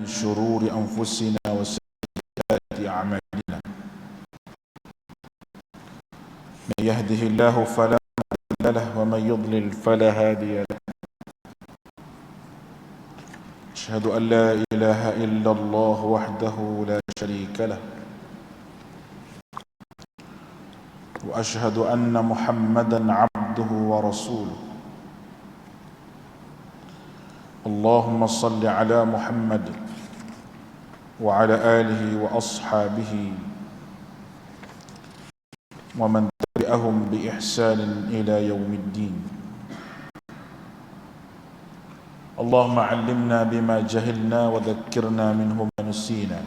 شرور أنفسنا وسيئات أعمالنا. من يهده الله فلا مضل له ومن يضلل فلا هادي له. أشهد أن لا إله إلا الله وحده لا شريك له، وأشهد أن محمدا عبده ورسوله. اللهم صل على محمد وعلى آله وأصحابه ومن تبعهم بإحسان إلى يوم الدين. اللهم علمنا بما جهلنا وذكرنا منه ما نسينا.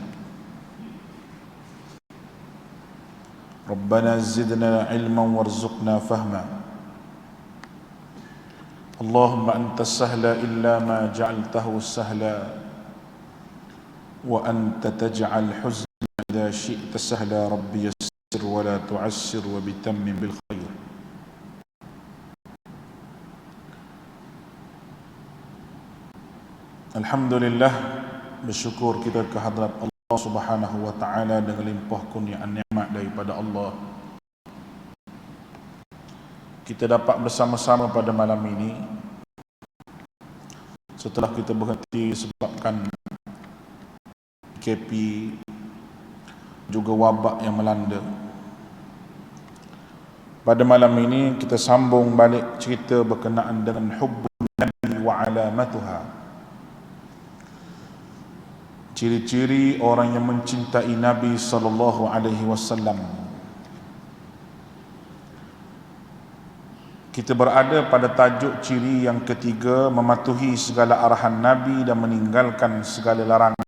ربنا زدنا علما وارزقنا فهما. اللهم أنت السهل إلا ما جعلته سهلا، وأنت تجعل الحزن إذا شئت سهلا. ربي يسر ولا تعسر وبتمم بالخير. Alhamdulillah, bersyukur kita kehadrat Allah Subhanahu wa taala dengan limpah kurniaan nikmat daripada Allah. Kita dapat bersama-sama pada malam ini setelah kita berhenti sebabkan PKP juga wabak yang melanda. Pada malam ini kita sambung balik cerita berkenaan dengan hubbun nabi wa alamatuha. Ciri-ciri orang yang mencintai Nabi sallallahu alaihi wasallam. Kita berada pada tajuk ciri yang ketiga, mematuhi segala arahan Nabi dan meninggalkan segala larangan.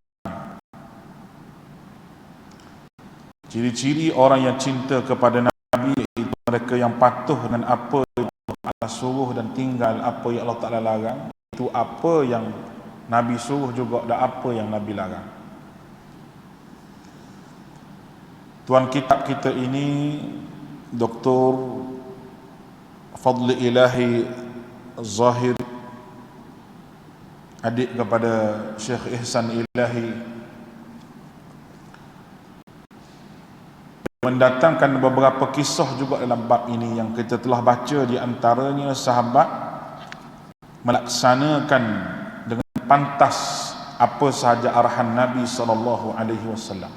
Ciri-ciri orang yang cinta kepada Nabi iaitu mereka yang patuh dengan apa yang Allah suruh dan tinggal apa yang Allah Ta'ala larang. Itu apa yang Nabi suruh juga dan apa yang Nabi larang. Tuan kitab kita ini Dr. Fadli Ilahi Zahir, adik kepada Syekh Ihsan Ilahi, mendatangkan beberapa kisah juga dalam bab ini yang kita telah baca. Di antaranya sahabat melaksanakan dengan pantas apa sahaja arahan Nabi sallallahu alaihi wasallam.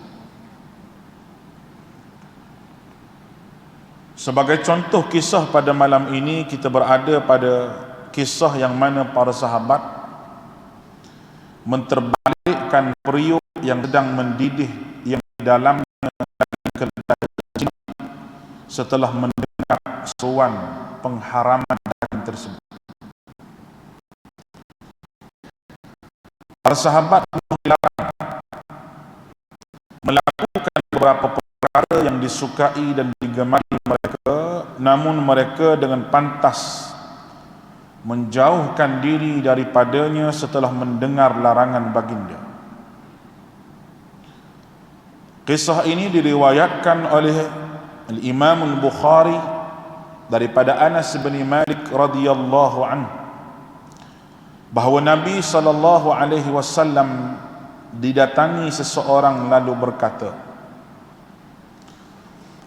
Sebagai contoh kisah pada malam ini, kita berada pada kisah yang mana para sahabat menterbalikkan periuk yang sedang mendidih yang di dalamnya daging setelah mendengar seruan pengharaman daging tersebut. Para sahabat melakukan beberapa perkara yang disukai dan digemari mereka, namun mereka dengan pantas menjauhkan diri daripadanya setelah mendengar larangan baginda. Kisah ini diriwayatkan oleh Al-Imam Al-Bukhari daripada Anas bin Malik radhiyallahu anhu bahawa Nabi sallallahu alaihi wasallam didatangi seseorang lalu berkata,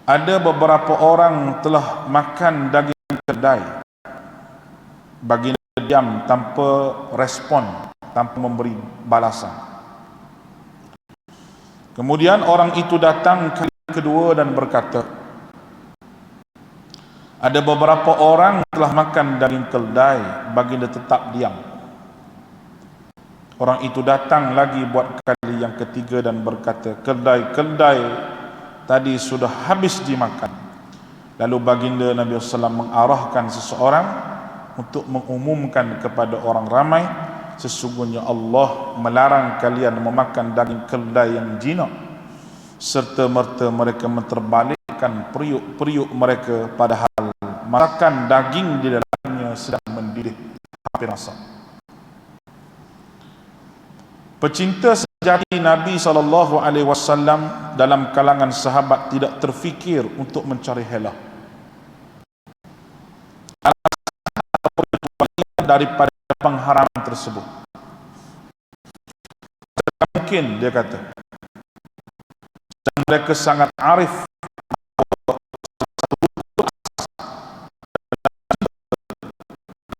ada beberapa orang telah makan daging kedai. Baginda diam tanpa respon, tanpa memberi balasan. Kemudian orang itu datang kali kedua dan berkata, ada beberapa orang telah makan daging keldai. Baginda tetap diam. Orang itu datang lagi buat kali yang ketiga dan berkata, keldai-keldai tadi sudah habis dimakan. Lalu baginda Nabi SAW mengarahkan seseorang untuk mengumumkan kepada orang ramai, sesungguhnya Allah melarang kalian memakan daging keldai yang jinak, serta merta mereka menterbalikkan periuk-periuk mereka padahal makan daging di dalamnya sedang mendidih hampir masak. Pecinta sejati Nabi SAW dalam kalangan sahabat tidak terfikir untuk mencari helah daripada pengharaman tersebut. mungkin, dia kata. Dan mereka sangat arif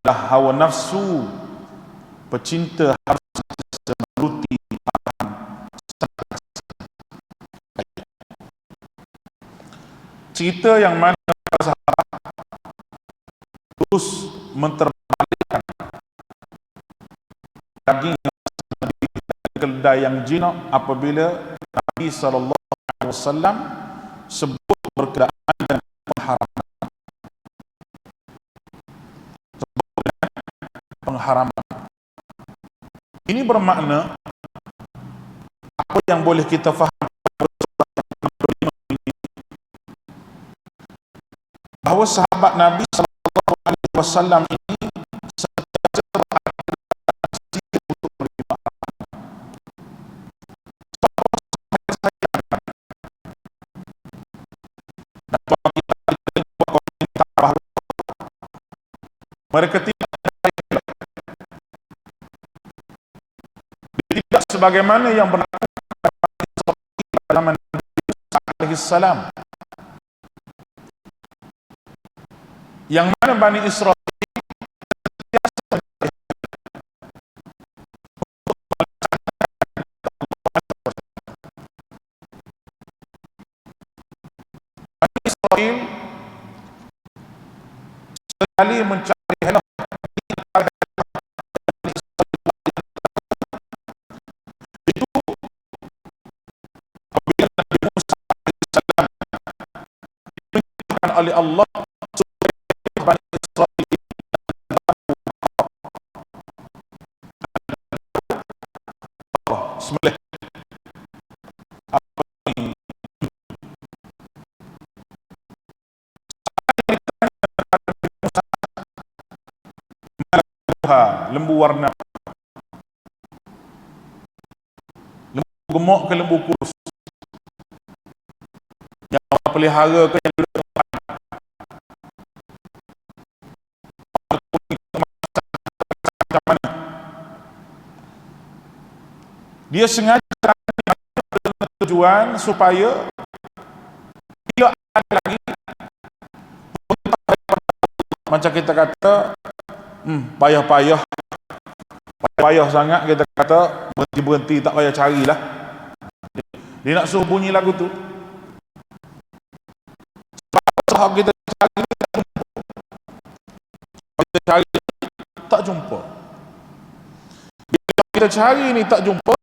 dah hawa nafsu, pecinta harus menuruti cerita yang mana sahabat terus menterbalikkan daging keledai yang jinak apabila Nabi SAW sebut berkenaan dengan pengharaman. Ini bermakna apa yang boleh kita faham bahawa sahabat Nabi SAW ini mereka tidak sebagaimana yang berlaku pada zaman Nabi SAW, yang mana Bani Israel sekali mencari helak itu apabila Nabi Musa ditunjukkan oleh Allah supaya Bani Israel sembelih lembu warna, lembu gemuk ke lembu kurus, yang orang pelihara ke yang duduk macam mana. Dia sengaja dengan tujuan supaya tidak ada lagi macam kita kata payah sangat, kita kata berhenti tak payah carilah. Dia nak suruh bunyi lagu tu sebab kita cari tak jumpa. Bila kita cari ni tak jumpa,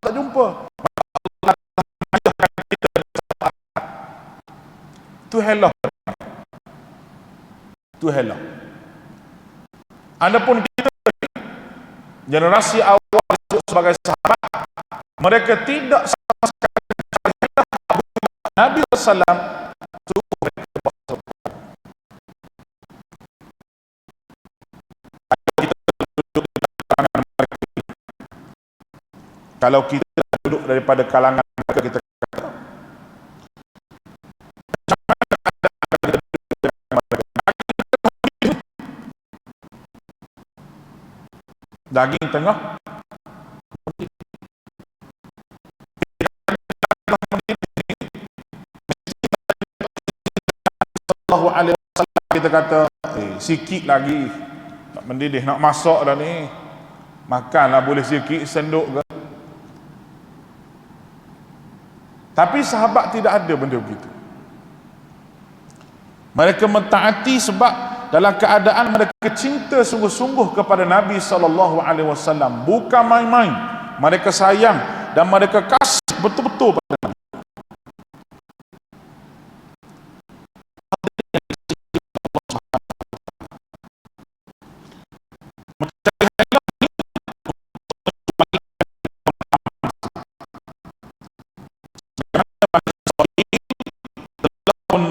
tak jumpa, tu hellah. Adapun kita generasi awal sebagai sahabat, mereka tidak sama sekali Nabi SAW kalau kita duduk daripada kalangan mereka, kita kata daging tengah kita kata sikit lagi tak mendidih, nak masak dah ni, makanlah boleh sikit senduk ke. Tapi sahabat tidak ada benda begitu. Mereka mentaati sebab dalam keadaan mereka cinta sungguh-sungguh kepada Nabi SAW, bukan main-main. Mereka sayang dan mereka kasih betul-betul pada Nabi.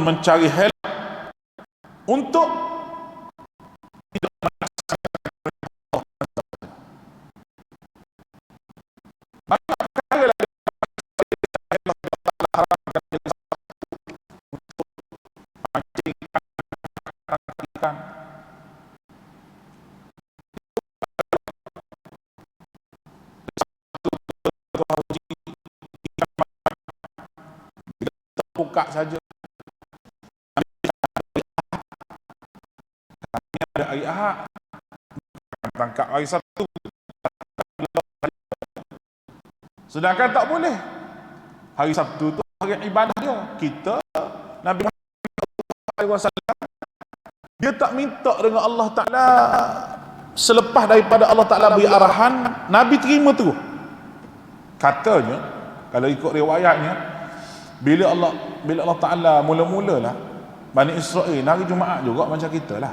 Mencari help untuk tidak buka saja. Ada hari Ahad, tangkap hari Sabtu. Sedangkan tak boleh. Hari Sabtu tu hari ibadah dia. Kita, Nabi Muhammad SAW, dia tak minta dengan Allah Ta'ala. Selepas daripada Allah Ta'ala beri arahan, Nabi terima tu. Katanya, kalau ikut riwayatnya, bila Allah Ta'ala mula-mulalah Bani Israel hari Jumaat juga macam kita lah.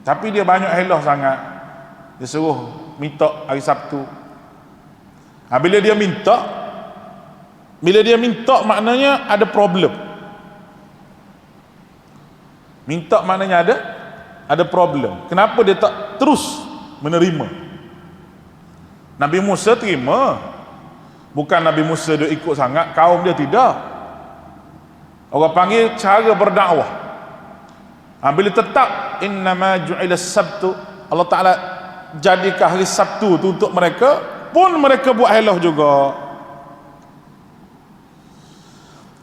Tapi dia banyak helah sangat. Dia suruh minta hari Sabtu. Bila dia minta maknanya ada problem. Minta maknanya ada problem. Kenapa dia tak terus menerima? Nabi Musa terima. Bukan Nabi Musa dia ikut sangat, kaum dia tidak. Orang panggil cara berdakwah. Bila tetap innama ju'ila sabtu, Allah Ta'ala jadikan hari Sabtu tu untuk mereka, pun mereka buat helah juga.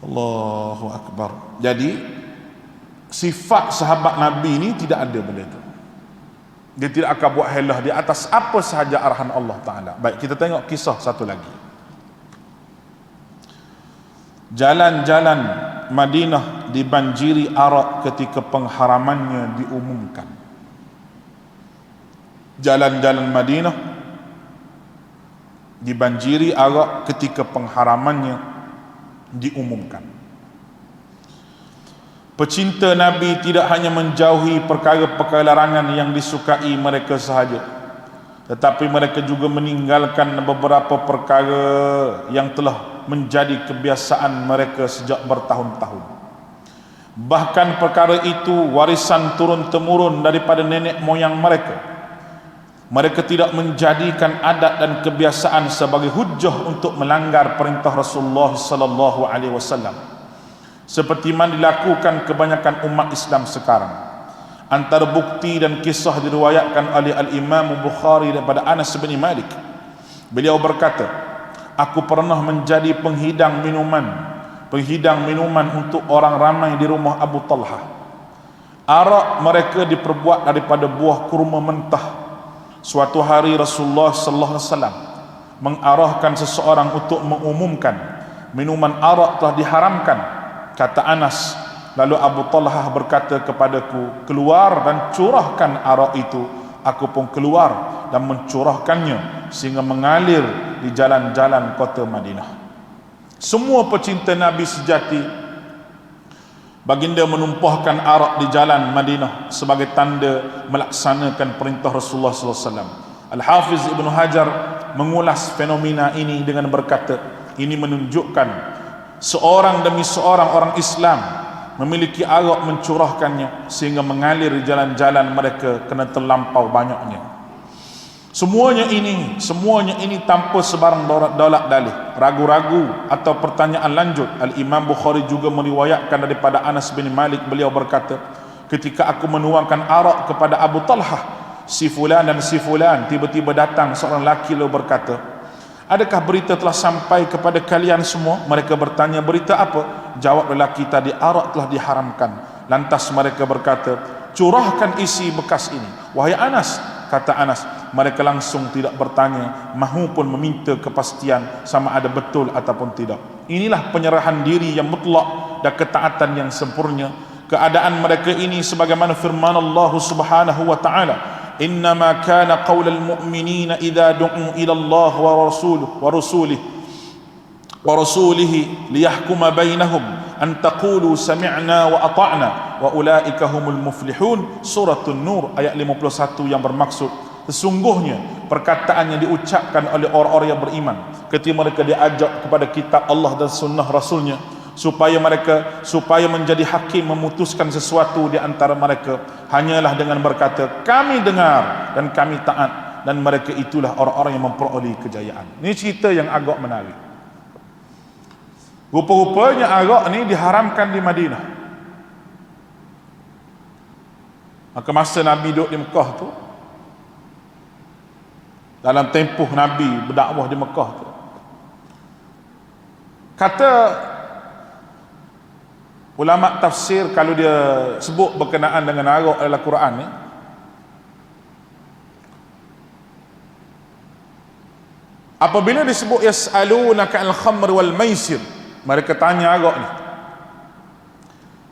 Allahu Akbar. Jadi sifat sahabat Nabi ni tidak ada benda itu. Dia tidak akan buat helah di atas apa sahaja arahan Allah Ta'ala. Baik, kita tengok kisah satu lagi. Jalan-jalan Madinah dibanjiri arak ketika pengharamannya diumumkan. Jalan-jalan Madinah dibanjiri arak ketika pengharamannya diumumkan. Pecinta Nabi tidak hanya menjauhi perkara-perkara larangan yang disukai mereka sahaja, tetapi mereka juga meninggalkan beberapa perkara yang telah menjadi kebiasaan mereka sejak bertahun-tahun. Bahkan perkara itu warisan turun-temurun daripada nenek moyang mereka. Mereka tidak menjadikan adat dan kebiasaan sebagai hujjah untuk melanggar perintah Rasulullah sallallahu alaihi wasallam, seperti mana dilakukan kebanyakan umat Islam sekarang. Antara bukti dan kisah diriwayatkan oleh Al-Imam Bukhari daripada Anas bin Malik. Beliau berkata, aku pernah menjadi penghidang minuman untuk orang ramai di rumah Abu Talha. Arak mereka diperbuat daripada buah kurma mentah. Suatu hari Rasulullah sallallahu alaihi wasallam mengarahkan seseorang untuk mengumumkan minuman arak telah diharamkan. Kata Anas, lalu Abu Talha berkata kepadaku, keluar dan curahkan arak itu. Aku pun keluar dan mencurahkannya sehingga mengalir di jalan-jalan kota Madinah. Semua pecinta Nabi sejati, baginda menumpahkan arak di jalan Madinah sebagai tanda melaksanakan perintah Rasulullah SAW. Al-Hafiz Ibn Hajar mengulas fenomena ini dengan berkata, ini menunjukkan seorang demi seorang orang Islam memiliki arak mencurahkannya sehingga mengalir di jalan-jalan mereka kerana terlampau banyaknya. Semuanya ini tanpa sebarang daulat dalih, ragu-ragu atau pertanyaan lanjut. Al-Imam Bukhari juga meriwayatkan daripada Anas bin Malik, beliau berkata, ketika aku menuangkan arak kepada Abu Talha, si fulan dan si fulan, tiba-tiba datang seorang lelaki lalu berkata, adakah berita telah sampai kepada kalian semua? Mereka bertanya, berita apa? Jawab lelaki tadi, arak telah diharamkan. Lantas mereka berkata, curahkan isi bekas ini. Wahai Anas, kata Anas, mereka langsung tidak bertanya, mahu pun meminta kepastian sama ada betul ataupun tidak. Inilah penyerahan diri yang mutlak dan ketaatan yang sempurna. Keadaan mereka ini sebagaimana firman Allah Subhanahu wa taala, innama kana qaulal mu'minina idza du'u ila Allah wa rasulihi liyahkuma bainahum an taqulu sami'na wa ata'na wa ulaika humul muflihun. Surah An-Nur ayat 51 yang bermaksud, sesungguhnya perkataan yang diucapkan oleh orang-orang yang beriman ketika mereka diajak kepada kitab Allah dan sunnah Rasulnya supaya menjadi hakim memutuskan sesuatu di antara mereka, hanyalah dengan berkata, kami dengar dan kami taat, dan mereka itulah orang-orang yang memperoleh kejayaan. Ini cerita yang agak menarik. Rupa-rupanya arak ni diharamkan di Madinah. Maka masa Nabi duduk di Mekah tu, dalam tempoh Nabi berdakwah di Mekah tu, kata ulama tafsir kalau dia sebut berkenaan dengan arak dalam Quran ni, apabila disebut yas'alunaka al-khamr wal maisir, mereka tanya arak ni,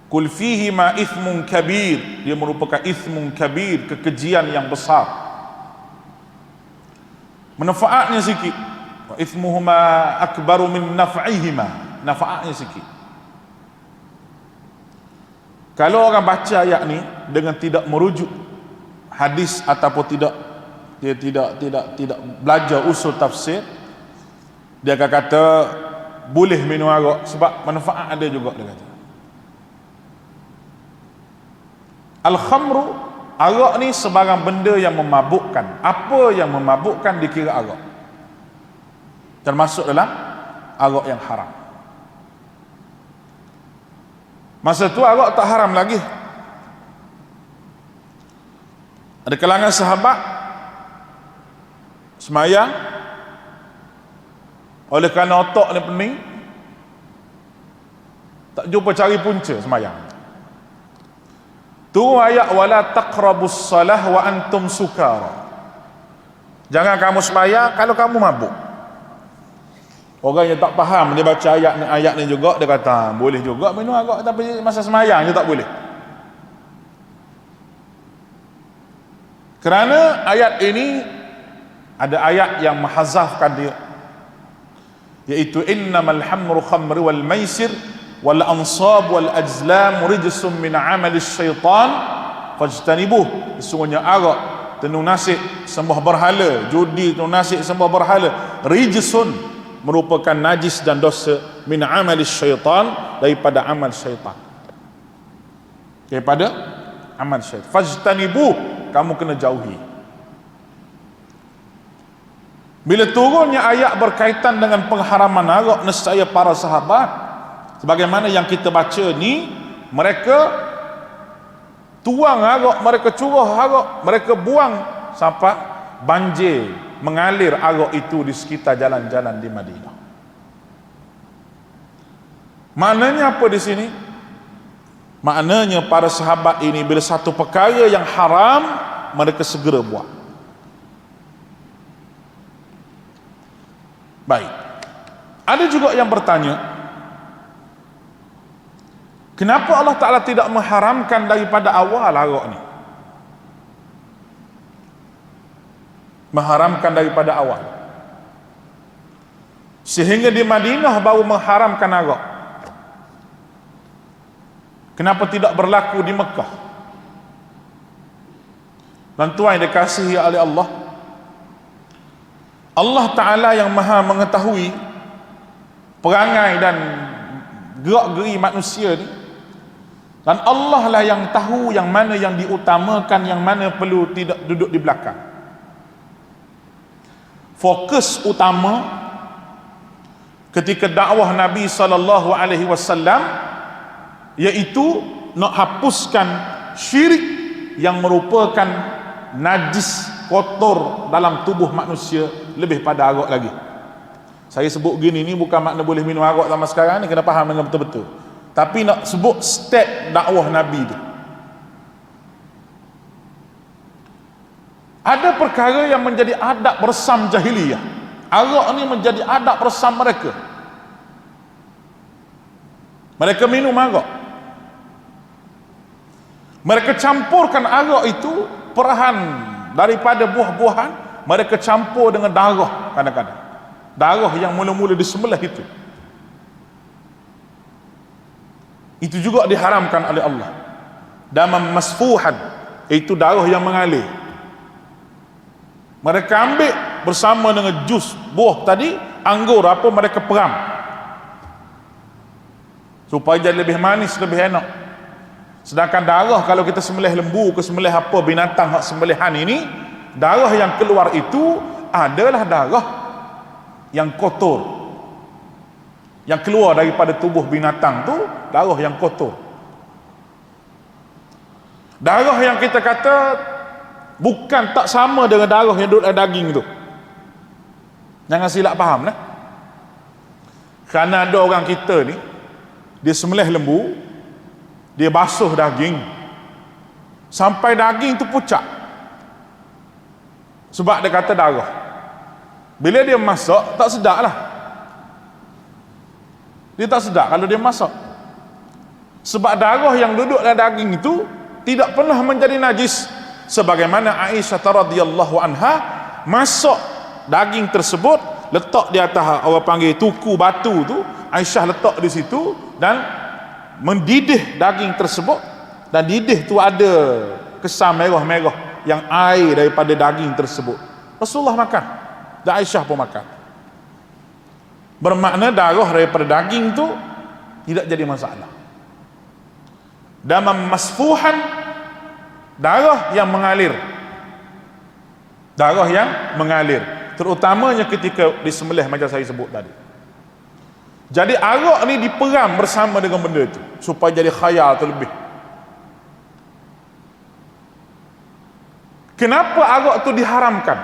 kul fihi ma ithmun kabir, dia merupakan ithmun kabir, kekejian yang besar. Manfaatnya sikit, wa ithmuhuma akbaru min naf'ihima, nafaatnya sikit. Kalau orang baca ayat ni dengan tidak merujuk hadis ataupun dia tidak belajar usul tafsir, dia akan kata boleh minum arak sebab manfaat ada juga, dia kata. Al-khamru, arak ni sebarang benda yang memabukkan. Apa yang memabukkan dikira arak, termasuk dalam arak yang haram. Masa tu arak tak haram lagi. Ada kalangan sahabat semayang, oleh kerana otak ni pening, tak jumpa cari punca semayang. Tu ayat wala taqrabus salah wa antum sukara. Jangan kamu sembahyang kalau kamu mabuk. Orang yang tak faham, dia baca ayat ni juga, dia kata boleh juga minum arak tapi masa sembahyang je tak boleh. Kerana ayat ini ada ayat yang menghazafkan dia, iaitu innamal hamru khamru wal maisir wal ansab wal ajlam rijsum min amali syaitan fajtanibuh. Sesungguhnya arak, tenung nasib sembah berhala, judi tenung nasib sembah berhala, rijsun merupakan najis dan dosa, min amali syaitan, daripada amal syaitan, daripada amal syaitan. Fajtanibuh, kamu kena jauhi. Bila turunnya ayat berkaitan dengan pengharaman arak, nescaya para sahabat sebagaimana yang kita baca ni, mereka tuang arak, mereka curah arak, mereka buang sampai banjir mengalir arak itu di sekitar jalan-jalan di Madinah. Maknanya apa di sini? Maknanya para sahabat ini bila satu perkara yang haram, mereka segera buat. Baik. Ada juga yang bertanya, kenapa Allah Ta'ala tidak mengharamkan daripada awal arak ni? Mengharamkan daripada awal, sehingga di Madinah baru mengharamkan arak. Kenapa tidak berlaku di Mekah? Dan tuan yang dikasihi oleh Allah, Allah Ta'ala yang maha mengetahui perangai dan gerak-geri manusia ni, dan Allah lah yang tahu yang mana yang diutamakan, yang mana perlu tidak duduk di belakang. Fokus utama ketika dakwah Nabi SAW iaitu nak hapuskan syirik yang merupakan najis, kotor dalam tubuh manusia lebih pada arak lagi. Saya sebut gini ni bukan makna boleh minum arak zaman sekarang ni, kena faham dengan betul-betul. Tapi nak sebut step dakwah Nabi tu. Ada perkara yang menjadi adab bersam jahiliyah. Arak ni menjadi adab bersam mereka. Mereka minum arak. Mereka campurkan arak itu perahan daripada buah-buahan, mereka campur dengan darah kadang-kadang. Darah yang mula-mula disembelih itu. Itu juga diharamkan oleh Allah. Damam masfuhan, itu darah yang mengalir. Mereka ambil bersama dengan jus buah tadi, anggur apa, mereka peram supaya jadi lebih manis, lebih enak. Sedangkan darah, kalau kita sembelih lembu ke sembelih apa binatang hak sembelihan ini, darah yang keluar itu adalah darah yang kotor, yang keluar daripada tubuh binatang tu, darah yang kotor. Darah yang kita kata bukan tak sama dengan darah yang duduk dalam daging tu. Jangan silap faham lah. Kerana ada orang kita ni, dia sembelih lembu, dia basuh daging sampai daging tu pucat, sebab dia kata darah. Bila dia masak tak sedap lah, dia tak sedap kalau dia masak, sebab darah yang duduk dalam daging itu tidak pernah menjadi najis. Sebagaimana Aisyah radhiyallahu anha masak daging tersebut, letak di atas orang panggil tuku batu tu, Aisyah letak di situ dan mendidih daging tersebut, dan didih tu ada kesan merah-merah yang air daripada daging tersebut. Rasulullah makan dan Aisyah pun makan. Bermakna darah daripada daging tu tidak jadi masalah. Damam masfuhan, darah yang mengalir, darah yang mengalir, terutamanya ketika disembelih macam saya sebut tadi. Jadi arak ni diperam bersama dengan benda itu supaya jadi khayal terlebih. Kenapa arak tu diharamkan?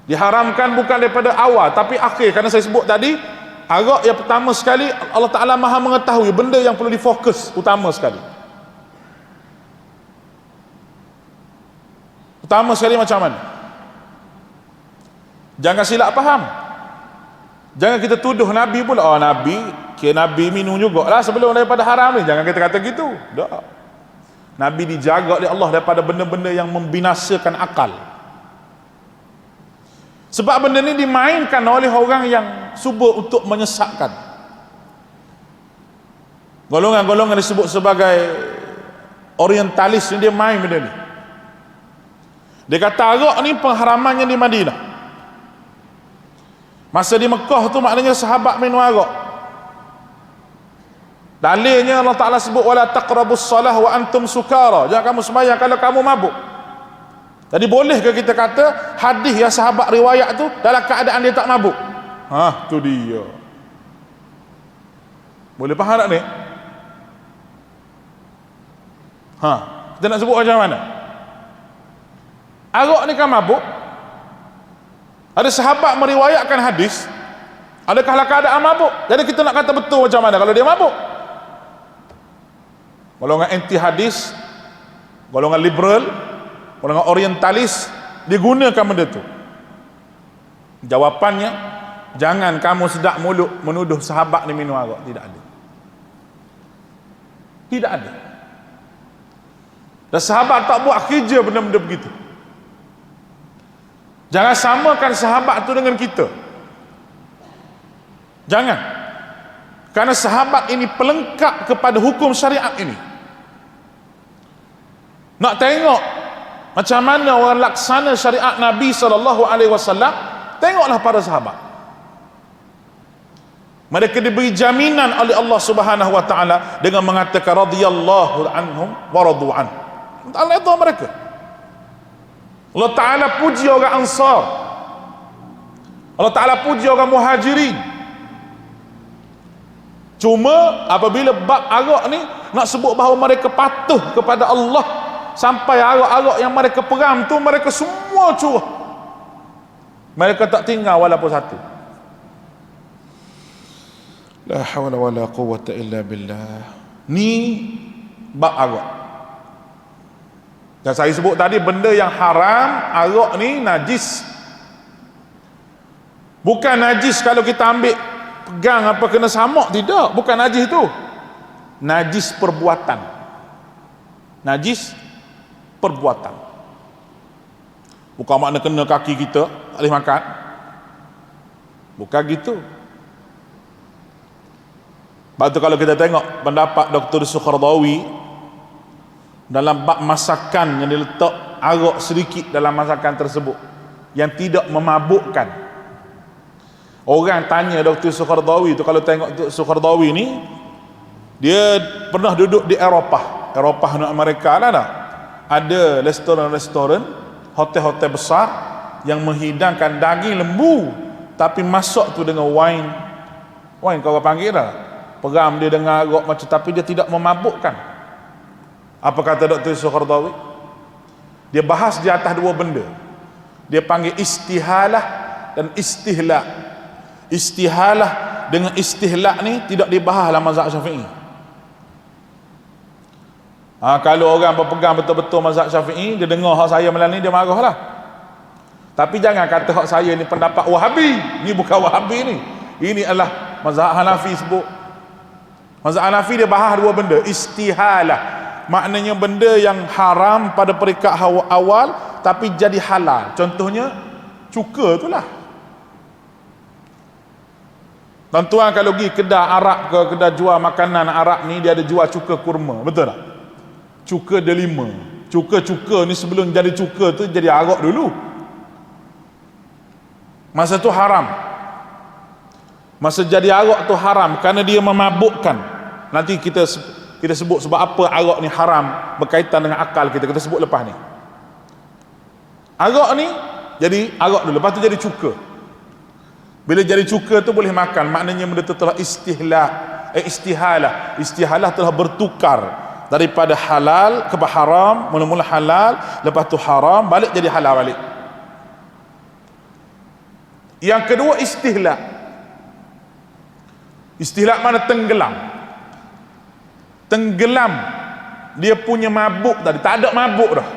Diharamkan bukan daripada awal tapi akhir, kerana saya sebut tadi, arak yang pertama sekali Allah Ta'ala maha mengetahui benda yang perlu difokus utama sekali. Utama sekali macam mana? Jangan silap faham. Jangan kita tuduh Nabi pula, oh Nabi, kira Nabi minum juga lah sebelum daripada haram ni. Jangan kita kata gitu. Tak. Nabi dijaga oleh Allah daripada benda-benda yang membinasakan akal. Sebab benda ni dimainkan oleh orang yang subur untuk menyesatkan. Golongan-golongan disebut sebagai orientalis ni, dia main benda ni. Dia kata arak ni pengharamannya di Madinah. Masa di Mekah tu maknanya sahabat minum arak. Dalilnya Allah Ta'ala sebut wala taqrabus salah wa antum sukara, jangan kamu sembahyang kalau kamu mabuk. Jadi bolehkah kita kata hadis yang sahabat riwayat tu dalam keadaan dia tak mabuk? Tu dia. Boleh faham tak ni? Kita nak sebut macam mana? Arak ni kan mabuk. Ada sahabat meriwayatkan hadis, adakah dalam keadaan mabuk? Jadi kita nak kata betul macam mana kalau dia mabuk? Golongan anti hadis, golongan liberal, golongan orientalis digunakan benda tu. Jawapannya, jangan kamu sedap mulut menuduh sahabat ni minum arak. Tidak ada. Tidak ada. Dan sahabat tak buat kerja benda-benda begitu. Jangan samakan sahabat tu dengan kita. Jangan. Kerana sahabat ini pelengkap kepada hukum syariat ini. Nak tengok macam mana orang laksana syariat Nabi SAW, tengoklah para sahabat. Mereka diberi jaminan oleh Allah Subhanahu wa taala dengan mengatakan radhiyallahu anhum wa radu an. Allah itu mereka. Allah Ta'ala puji orang Ansar, Allah Ta'ala puji orang Muhajirin. Cuma apabila bab arak ni nak sebut bahawa mereka patuh kepada Allah, sampai arak-arak yang mereka peram tu mereka semua curah, mereka tak tinggal walaupun satu. La hawla wala quwwata illa billah. Ni bab arak. Dan saya sebut tadi benda yang haram, arak ni najis. Bukan najis kalau kita ambil pegang apa kena samak, tidak, bukan najis itu. Najis perbuatan. Najis perbuatan. Bukan makna kena kaki kita tak boleh makan. Bukan gitu. Sebab tu kalau kita tengok pendapat Dr. Sukhardawi dalam bab masakan yang diletak arak sedikit dalam masakan tersebut yang tidak memabukkan. Orang tanya Dr. Sukhardawi tu, kalau tengok Dr. Sukhardawi ni, dia pernah duduk di Eropah nak Amerika lah tak? Ada restoran-restoran, hotel-hotel besar yang menghidangkan daging lembu tapi masak tu dengan wine kau orang panggil dah, peram dia dengan arak macam, tapi dia tidak memabukkan. Apa kata Dr. Sukhardawi? Dia bahas di atas dua benda. Dia panggil istihalah dan istihlak. Istihalah dengan istihlak ni tidak dibahas dalam mazhab Syafi'i. Kalau orang berpegang betul-betul mazhab Syafi'i, dia dengar hak saya malam ni, dia marahlah. Tapi jangan kata hak saya ni pendapat Wahabi. Ni bukan Wahabi ni. Ini adalah mazhab Hanafi sebut. Mazhab Hanafi dia bahas dua benda. Istihalah, maknanya benda yang haram pada peringkat awal tapi jadi halal. Contohnya cuka itulah. Tuan-tuan kalau pergi kedai Arab ke kedai jual makanan Arab ni, dia ada jual cuka kurma, betul tak? Cuka delima. Cuka-cuka ni sebelum jadi cuka tu jadi arak dulu. Masa tu haram. Masa jadi arak tu haram kerana dia memabukkan. Nanti kita sebut sebab apa arak ni haram berkaitan dengan akal kita sebut lepas ni. Arak ni jadi arak dulu, lepas tu jadi cuka. Bila jadi cuka tu boleh makan, maknanya benda tu telah istihalah. Istihalah telah bertukar daripada halal kepada haram, mula-mula halal, lepas tu haram, balik jadi halal balik. Yang kedua istihlah. Istihlah mana tenggelam. Tenggelam dia punya mabuk tadi, tak ada mabuk dah.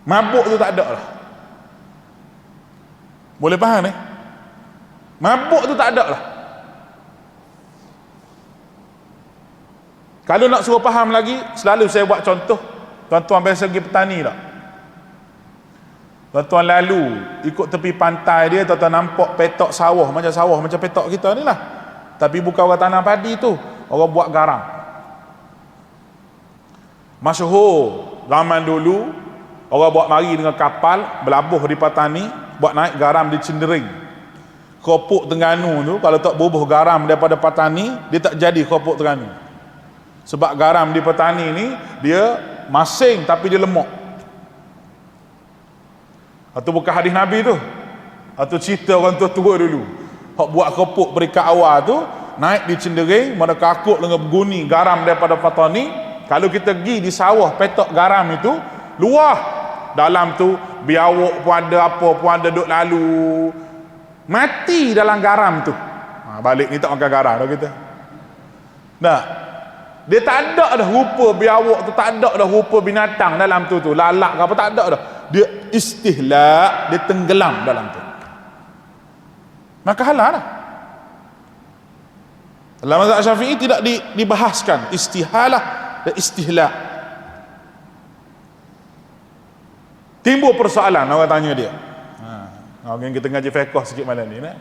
Mabuk tu tak ada dah. Boleh faham ni? Mabuk tu tak ada lah. Kalau nak suruh faham lagi, selalu saya buat contoh. Tuan-tuan biasa pergi petani tak? Tuan-tuan lalu ikut tepi pantai dia, tuan-tuan nampak petok sawah macam petok kita ni lah. Tapi bukan orang tanam padi tu, orang buat garam. Masyhur zaman dulu, orang buat mari dengan kapal berlabuh di petani, buat naik garam di Cendering. Keropok Terengganu tu kalau tak bubuh garam daripada petani, dia tak jadi keropok Terengganu. Sebab garam di petani ni dia masing tapi dia lemok. Atau bukan hadis Nabi tu, atau cerita orang tua-tua dulu. Hak buat keropok peringkat awal tu naik di Cendering, mana kakuk dengan berguni garam daripada petani. Kalau kita pergi di sawah petok garam itu, luah dalam tu biawak pun ada, apa pun ada duk lalu, mati dalam garam tu. Balik ni tak makan garam dah kita. Nah, dia tak ada dah rupa biawak tu, tak ada dah rupa binatang dalam tu lalat ke apa, tak ada dah. Dia istihla, dia tenggelam dalam tu, maka halal lah. Dalam mazhab Syafi'i tidak dibahaskan istihalah dan istihla. Timbul persoalan, orang tanya dia. Orang kita ngaji fiqh sikit malam ni, nah.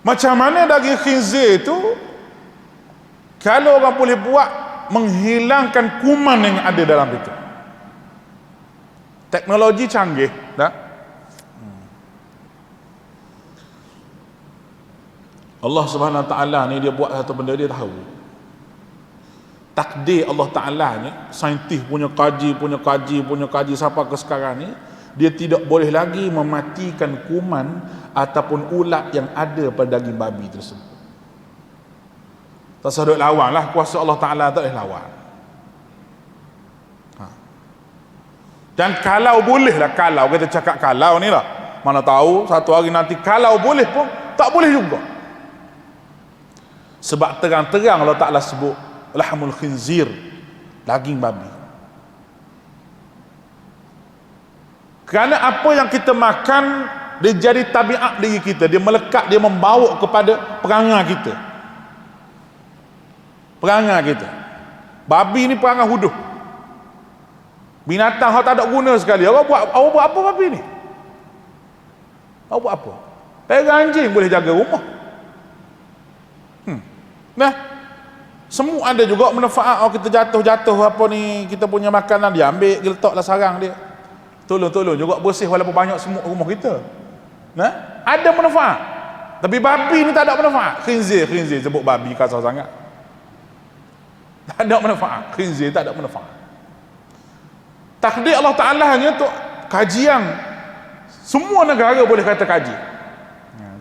Macam mana daging khinzir tu kalau orang boleh buat menghilangkan kuman yang ada dalam itu? Teknologi canggih, tak? Allah Subhanahu Wa Taala ni dia buat satu benda, dia tahu takdir Allah Ta'ala ni. Saintis punya kaji sampai ke sekarang ni, dia tidak boleh lagi mematikan kuman ataupun ulat yang ada pada daging babi tersebut. Tak sedut lawan lah kuasa Allah Ta'ala, tak boleh lawan. Dan kalau boleh lah, kalau kita cakap kalau ni lah, mana tahu satu hari nanti kalau boleh pun tak boleh juga. Sebab terang-terang Allah Ta'ala sebut lahmul khinzir, daging babi. Kerana apa yang kita makan, dia jadi tabiat diri kita, dia melekat, dia membawa kepada perangai kita. Babi ni perangai huduh, binatang yang tak ada guna sekali. Awak buat apa babi ni? Awak buat apa? Pegang anjing boleh jaga rumah. Nah, semua ada juga manfaat. Oh, kita jatuh apa ni, kita punya makanan dia ambil, dia letaklah sarang dia. Tolong juga bersih walaupun banyak semut rumah kita. Nah, ada manfaat. Tapi babi ni tak ada manfaat. Khinzir sebut babi kasar sangat. Tak ada manfaat. Khinzir tak ada manfaat. Takdir Allah Ta'ala hanya untuk kajian. Semua negara boleh kata kaji.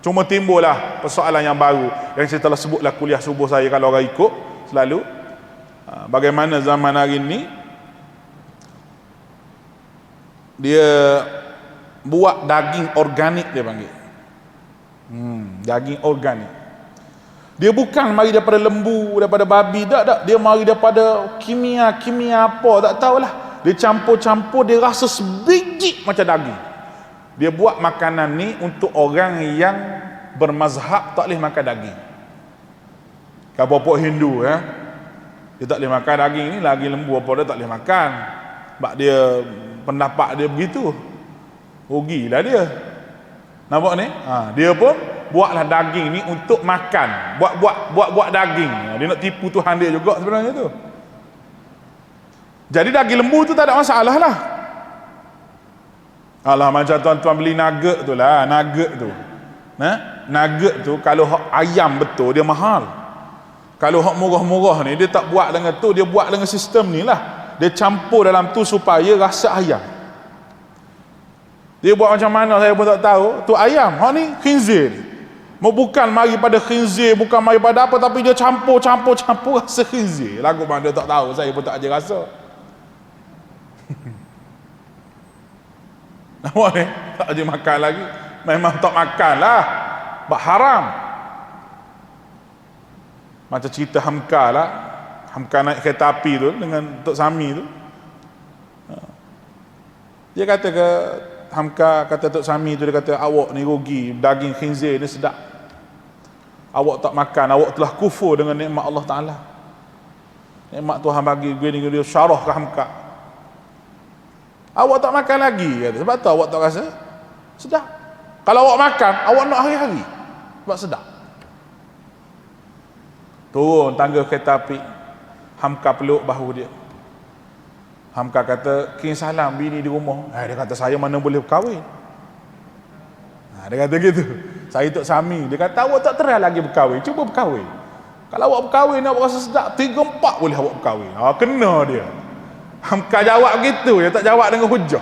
Cuma timbullah persoalan yang baru yang saya telah sebutlah kuliah subuh saya kalau orang ikut selalu, bagaimana zaman hari ni dia buat daging organik, dia panggil daging organik. Dia bukan mari daripada lembu, daripada babi, tak. Dia mari daripada kimia apa, tak tahulah. Dia campur-campur, dia rasa sebiji macam daging. Dia buat makanan ni untuk orang yang bermazhab tak boleh makan daging. Kalau pokok Hindu dia tak boleh makan daging ni, lagi lembu apa dia tak boleh makan. Sebab dia pendapat dia begitu. Rugilah dia. Nampak ni? Dia pun buatlah daging ni untuk makan. Buat daging. Dia nak tipu Tuhan dia juga sebenarnya tu. Jadi daging lembu tu tak ada masalah lah. Alah, macam tuan-tuan beli nugget tu lah. Nugget tu. Nugget tu kalau ayam betul dia mahal. Kalau hak murah-murah ni dia tak buat dengan tu, dia buat dengan sistem ni lah. Dia campur dalam tu supaya rasa ayam. Dia buat macam mana saya pun tak tahu. Tu ayam, hak ni khinzir ni. Bukan mari pada khinzir, bukan mari pada apa, tapi dia campur rasa khinzir. Lagu mana dia tak tahu, saya pun tak ajar rasa. Nampak ni? Tak ajar makan lagi. Memang tak makan lah. Sebab haram. Macam cerita Hamka lah. Hamka naik kereta api tu dengan Tok Sami tu. Dia kata ke Hamka, kata Tok Sami tu, dia kata awak ni rugi, daging khinzir ni sedap. Awak tak makan, awak telah kufur dengan nikmat Allah Ta'ala. Nikmat Tuhan bagi gini dia syarah ke Hamka. Awak tak makan lagi kata. Sebab tu awak tak rasa sedap. Kalau awak makan, awak nak hari-hari. Sebab sedap. Turun tangga kereta api, Hamka peluk bahu dia. Hamka kata, King Salam bini di rumah. Dia kata, saya mana boleh berkahwin. Dia kata gitu. Saya Tok Sami, dia kata awak tak try lagi berkahwin, cuba berkahwin. Kalau awak berkahwin awak rasa sedap, 3-4 boleh awak berkahwin. Kena dia. Hamka jawab gitu, dia tak jawab dengan hujah.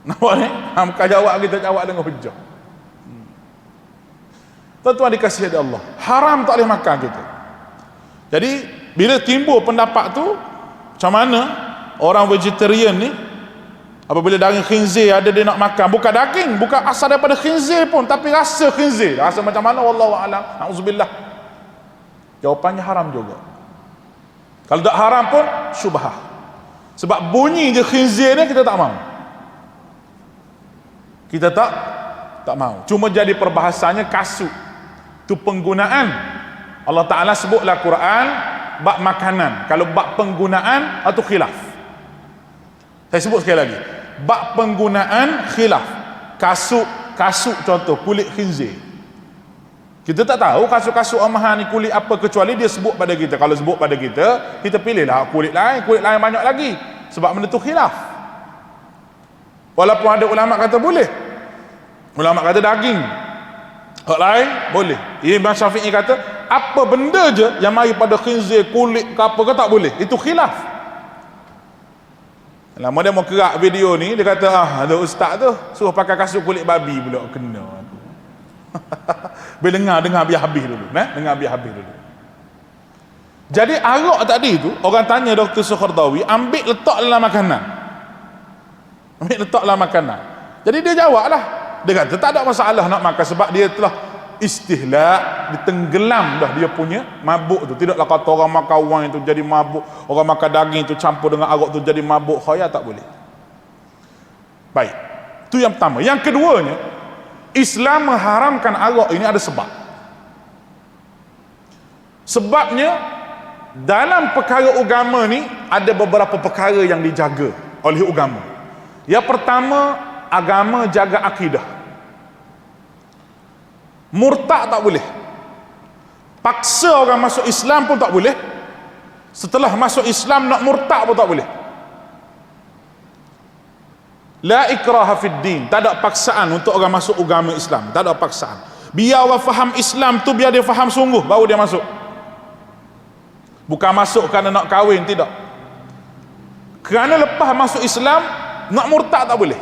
Nampak ni? Hamka jawab gitu, jawab dengan hujah. Tuan-tuan dikasihi Allah, haram tak boleh makan kita. Jadi bila timbul pendapat tu, macam mana orang vegetarian ni apabila daging khinzir ada dia nak makan, bukan daging, bukan asal daripada khinzir pun, tapi rasa khinzir, rasa macam mana wallahu a'lam, na'udzubillah. Jawapannya haram juga. Kalau tak haram pun syubhah. Sebab bunyi je khinzir ni kita tak mau. Kita tak mau. Cuma jadi perbahasannya kasut. Itu penggunaan. Allah Ta'ala sebutlah Quran bab makanan. Kalau bab penggunaan atau khilaf. Saya sebut sekali lagi. Bab penggunaan khilaf. Kasut contoh kulit khinzir. Kita tak tahu kasut-kasut amahan ni kulit apa, kecuali dia sebut pada kita. Kalau sebut pada kita, kita pilihlah kulit lain banyak lagi. Sebab benda tu khilaf. Walaupun ada ulama kata boleh. Ulama kata daging. Hak lain boleh. Imam Syafi'i kata apa benda je yang mari pada khinzir, kulit ke apa ke tak boleh. Itu khilaf. Lama dia mau kerak video ni, dia kata ada ustaz tu suruh pakai kasut kulit babi pula. Kena aku. Bila dengar biar habis dulu, dengar biar habis dulu. Jadi arak tadi tu orang tanya Dr. Sukhardawi, ambil letak dalam makanan. Ambil letak dalam makanan. Jadi dia jawablah. Dia kata tak ada masalah nak makan sebab dia telah istihlak, ditenggelam dah dia punya mabuk tu. Tidaklah kata orang makan wine tu jadi mabuk, orang makan daging tu campur dengan arak tu jadi mabuk. Khaya tak boleh. Baik. Itu yang pertama. Yang keduanya, Islam mengharamkan arak ini ada sebab. Sebabnya dalam perkara agama ni ada beberapa perkara yang dijaga oleh agama. Yang pertama, agama jaga akidah. Murtad tak boleh. Paksa orang masuk Islam pun tak boleh. Setelah masuk Islam nak murtad pun tak boleh. La ikraha fid din. Tak ada paksaan untuk orang masuk agama Islam. Tak ada paksaan. Biar orang faham Islam tu, biar dia faham sungguh, baru dia masuk. Bukan masuk kerana nak kahwin, tidak. Kerana lepas masuk Islam nak murtad tak boleh.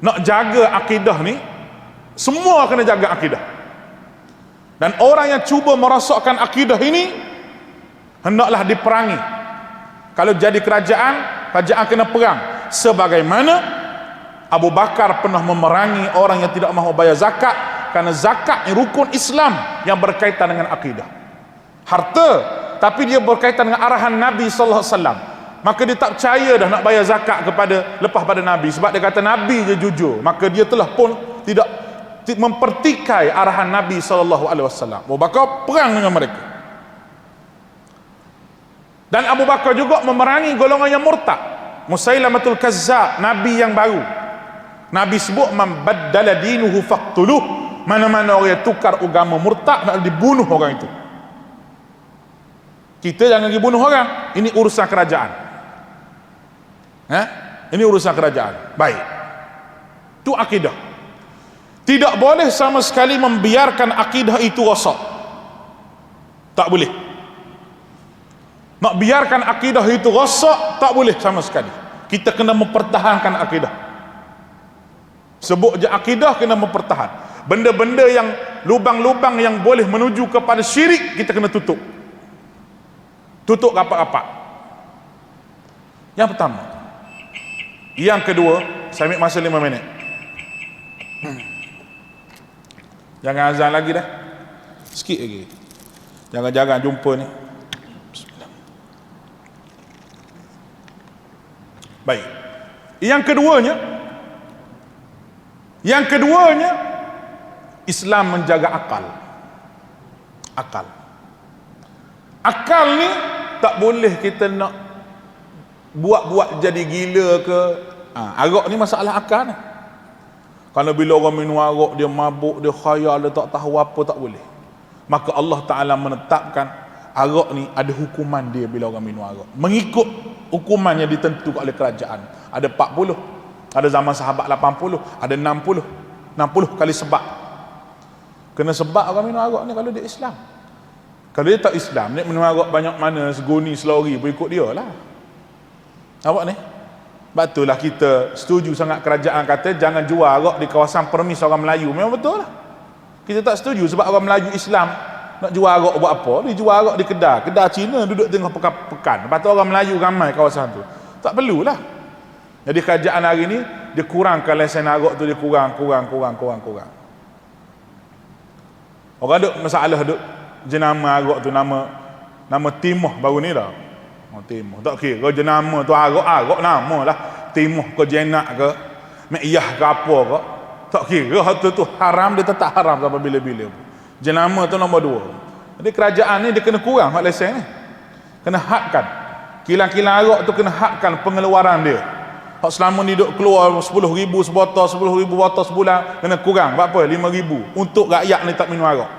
Nak jaga akidah ni, semua kena jaga akidah. Dan orang yang cuba merosakkan akidah ini hendaklah diperangi. Kalau jadi kerajaan kena perang. Sebagaimana Abu Bakar pernah memerangi orang yang tidak mahu bayar zakat kerana zakat ni rukun Islam yang berkaitan dengan akidah. Harta, tapi dia berkaitan dengan arahan Nabi sallallahu alaihi wasallam. Maka dia tak percaya dah nak bayar zakat lepas pada Nabi, sebab dia kata Nabi je jujur. Maka dia telah pun tidak mempertikai arahan Nabi sallallahu alaihi wasallam. Abu Bakar perang dengan mereka. Dan Abu Bakar juga memerangi golongan yang murtad. Musailamatul Kazzab, nabi yang baru. Nabi sebut man baddala dinuhu faqtuluh. Mana-mana orang yang tukar agama murtad nak dibunuh orang itu. Kita jangan pergi bunuh orang. Ini urusan kerajaan. Ini urusan kerajaan. Baik. Itu akidah. Tidak boleh sama sekali membiarkan akidah itu rosak. Tak boleh. Nak biarkan akidah itu rosak, tak boleh sama sekali. Kita kena mempertahankan akidah. Sebut je akidah, kena mempertahan. Benda-benda yang lubang-lubang yang boleh menuju kepada syirik, kita kena tutup. Tutup rapat-rapat. Yang pertama. Yang kedua, saya ambil masa 5 minit. Jangan azan lagi dah. Sikit lagi. Jangan-jangan jumpa ni. Bismillah. Baik. Yang keduanya Islam menjaga akal. Akal ni tak boleh kita nak buat jadi gila ke. Arak ni masalah akal ni. Kalau bila orang minum arak, dia mabuk, dia khayal, dia tak tahu apa, tak boleh. Maka Allah Ta'ala menetapkan arak ni ada hukuman dia bila orang minum arak. Mengikut hukuman yang ditentukan oleh kerajaan. Ada 40, ada zaman sahabat 80, ada 60 kali sebab. Kena sebab orang minum arak ni kalau dia Islam. Kalau dia tak Islam, dia minum arak banyak mana, segoni, selori pun ikut dia lah. Nampak ni? Betullah kita setuju sangat kerajaan kata jangan jual arak di kawasan permis orang Melayu. Memang betul lah. Kita tak setuju sebab orang Melayu Islam nak jual arak buat apa? Dia jual arak di kedai Cina duduk tengah pekan. Lepas tu orang Melayu ramai kawasan tu. Tak perlulah. Jadi kerajaan hari ni dia kurangkan lesen arak tu, dia kurang. Orang ada masalah duk jenama arak tu nama Timah baru ni dah. Timah tak kira jenama tu arak nama lah. Timah ke jenak ke Mekiyah ke apa ke, tak kira tu haram, dia tetap haram sampai bila-bila. Jenama tu nombor 2. Jadi kerajaan ni dia kena kurang hak lesen ni. Kena hadkan. Kilang-kilang arak tu kena hadkan pengeluaran dia. Hak selama ni duk keluar 10,000 sebotol, 10,000 botol sebulan, kena kurang berapa? 5,000 untuk rakyat ni tak minum arak.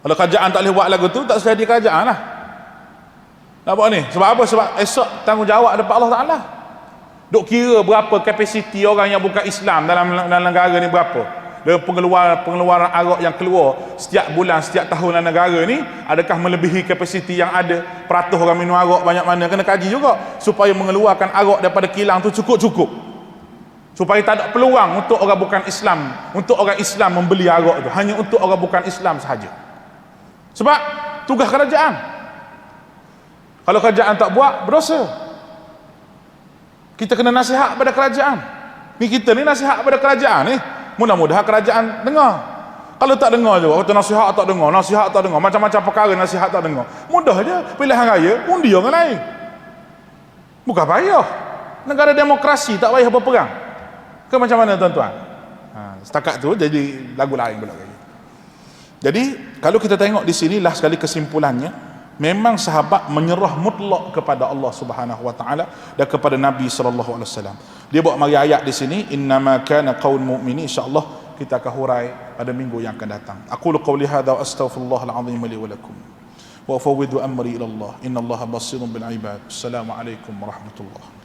Kalau kerajaan tak boleh buat lagu tu, tak jadi kerajaan lah. Nampak ni? Sebab apa? Sebab esok tanggungjawab depan Allah Ta'ala. Duk kira berapa kapasiti orang yang bukan Islam dalam negara ni berapa. Dan pengeluaran arak yang keluar setiap bulan, setiap tahun dalam negara ni, adakah melebihi kapasiti yang ada? Peratus orang minum arak banyak mana? Kena kaji juga supaya mengeluarkan arak daripada kilang tu cukup-cukup. Supaya tak ada peluang untuk orang bukan Islam, untuk orang Islam membeli arak tu. Hanya untuk orang bukan Islam sahaja. Sebab tugas kerajaan. Kalau kerajaan tak buat, berdosa. Kita kena nasihat pada kerajaan. Ni kita ni nasihat pada kerajaan ni. Mudah-mudahan kerajaan dengar. Kalau tak dengar juga, kata nasihat tak dengar, macam-macam perkara nasihat tak dengar. Mudah je, pilihan raya, undi orang lain. Bukan payah. Negara demokrasi tak payah berperang. Ke macam mana tuan-tuan? Setakat tu jadi lagu lain pula. Jadi, kalau kita tengok di sini, lah sekali kesimpulannya, memang sahabat menyerah mutlak kepada Allah Subhanahu wa taala dan kepada Nabi sallallahu alaihi wasallam. Dia buat mari ayat di sini, innama kana qaul mu'minin, insyaallah kita akan hurai pada minggu yang akan datang. Aqulu qawli hadza wa astaghfirullahal azim li wa lakum. Wa ufawwidu amri ila Allah. Innallaha basirun bil ibad. Assalamualaikum warahmatullahi